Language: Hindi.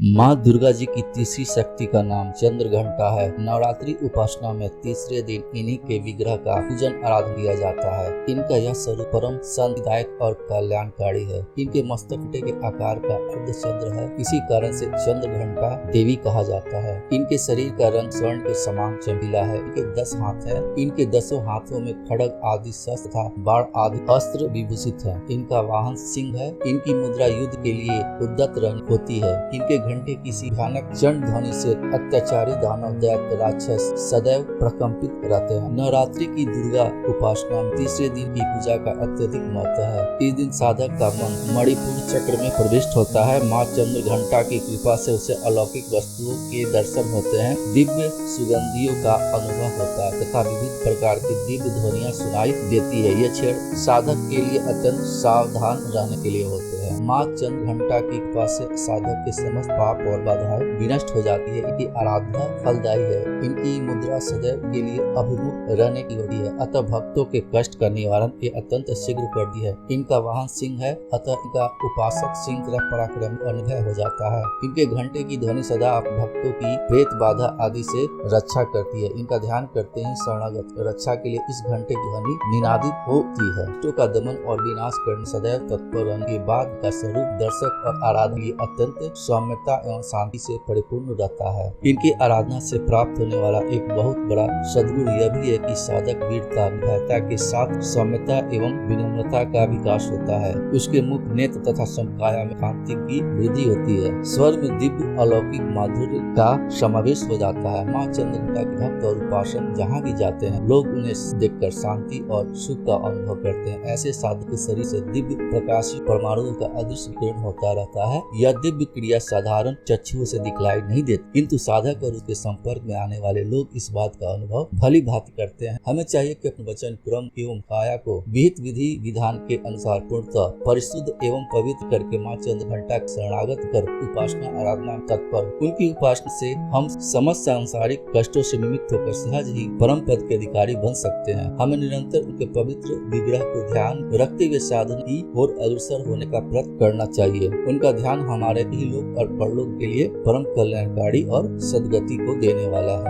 माँ दुर्गा जी की तीसरी शक्ति का नाम चंद्र घंटा है। नवरात्रि उपासना में तीसरे दिन इन्हीं के विग्रह का पूजन आराधना किया जाता है। इनका यह स्वरूप परम शांतिदायक और कल्याणकारी है। इनके मस्तक के आकार का अर्ध चंद्र है, इसी कारण से चंद्र घंटा देवी कहा जाता है। इनके शरीर का रंग स्वर्ण के समान चमकीला है। इनके 10 हाथ है। इनके 10 हाथों में खड्ग आदि शस्त्र तथा बाण आदि अस्त्र विभूषित है। इनका वाहन सिंह है। इनकी मुद्रा युद्ध के लिए उद्यत होती है। इनके घंटे किसी भयानक चंड ध्वनि से अत्याचारी दानव दैत्य राक्षस सदैव प्रकंपित रहते हैं। नवरात्रि की दुर्गा उपासना में तीसरे दिन की पूजा का अत्यधिक महत्व है। इस दिन साधक का मन मणिपुर चक्र में प्रविष्ट होता है। माँ चंद्र घंटा की कृपा से उसे अलौकिक वस्तुओं के दर्शन होते हैं, दिव्य सुगंधियों का अनुभव होता है तथा विविध प्रकार की दिव्य ध्वनियाँ सुनाई देती है। ये क्षण साधक के लिए अत्यंत सावधान रहने के लिए होते हैं। माँ चंद्र घंटा की कृपा से साधक के समस्त पाप और बाधाएं विनष्ट हो जाती है। इनकी आराधना फलदायी है। इनकी मुद्रा सदैव के लिए अभिमुख रहने की होती है, अतः भक्तों के कष्ट का निवारण ये अत्यंत शीघ्र करती है। इनका वाहन सिंह है, अतः इनका उपासक सिंह तरह पराक्रम अनुभव हो जाता है। इनके घंटे की ध्वनि सदा भक्तों की प्रेत बाधा आदि से रक्षा करती है। इनका ध्यान करते ही शरणागत रक्षा के लिए इस घंटे की ध्वनि निनादित होती है। दुष्टों का दमन और विनाश करने सदैव तत्पर रहने के बाद का स्वरूप दर्शक और आराधना के लिए अत्यंत सौम्यता एवं शांति से परिपूर्ण रहता है। इनकी आराधना से प्राप्त होने वाला एक बहुत बड़ा सद्गुण यह भी है कि साधक वीरता निर्भयता के साथ सौम्यता एवं विनम्रता का विकास होता है। उसके मुख नेत्र तथा समकाया में कांति की वृद्धि होती है। स्वर में दिव्य अलौकिक माधुर्य का समावेश हो जाता है। माँ चंद्रघंटा के भक्त और उपासक जहाँ भी जाते हैं, लोग उन्हें देखकर शांति और सुख का अनुभव करते हैं। ऐसे साधक के शरीर से दिव्य प्रकाश परमाणुओं का अदृश्य किरण होता रहता है। यह दिव्य क्रिया साधारण चक्षुओं से दिखलाई नहीं देती, किंतु साधक और उसके संपर्क में आने वाले लोग इस बात का अनुभव भली भांति करते हैं। हमें चाहिए कि अपने वचन क्रम एवं काया को विहित विधि विधान के अनुसार पूर्णतः परिशुद्ध एवं पवित्र करके माँ चंद्र घंटा शरणागत कर उपासना आराधना तत्पर। उनकी उपासना से हम समस्त सांसारिक कष्टों से मुक्त होकर सहज ही परम पद के अधिकारी बन सकते हैं। हमें निरंतर उनके पवित्र विग्रह को ध्यान रखते हुए साधन की और अग्रसर होने का प्रयत्न करना चाहिए। उनका ध्यान हमारे ही लोक और परलोक के लिए परम कल्याणकारी और सद्गति को देने वाला है।